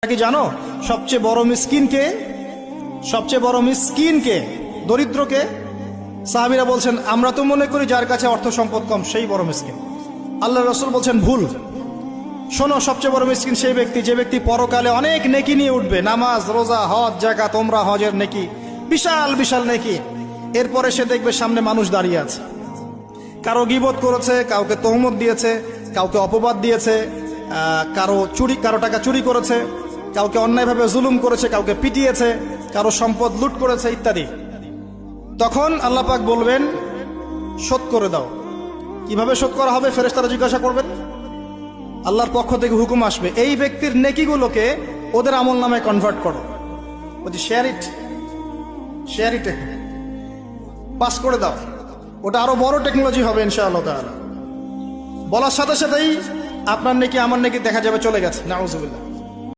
কি জানো সবচেয়ে বড় মিসকিন কে? সবচেয়ে বড় মিসকিন কে? দরিদ্র কে? সাহাবীরা বলছেন আমরা তো মনে করি যার কাছে অর্থ সম্পদ কম সেই বড় মিসকিন। আল্লাহ রাসূল বলছেন ভুল। শোনো, সবচেয়ে বড় মিসকিন সেই ব্যক্তি যে ব্যক্তি পরকালে অনেক নেকি নিয়ে উঠবে, নামাজ, রোজা, হজ, যাকাত, ওমরা, হজের নেকি, বিশাল বিশাল নেকি। এরপরে সে দেখবে সামনে মানুষ দাঁড়িয়ে আছে, কারো গীবত করেছে, কাউকে তহমত দিয়েছে, কাউকে অপবাদ দিয়েছে, কারো টাকা চুরি করেছে, কাউকে অন্যায়ভাবে জুলুম করেছে, কাউকে পিটিয়েছে, কারো সম্পদ লুট করেছে ইত্যাদি। তখন আল্লাহ পাক বলবেন শোধ করে দাও। কিভাবে শোধ করা হবে? ফেরেশতারা জিজ্ঞাসা করবেন, আল্লাহর পক্ষ থেকে হুকুম আসবে এই ব্যক্তির নেকিগুলোকে ওদের আমল নামে কনভার্ট করো, বলছি শেয়ার ইট পাস করে দাও। ওটা আরো বড় টেকনোলজি হবে ইনশাআল্লাহ তাআলা। বলার সাথে সাথেই আপনার নেকি আমার নেকি দেখা যাবে চলে গেছে, নাউজুবিল্লাহ।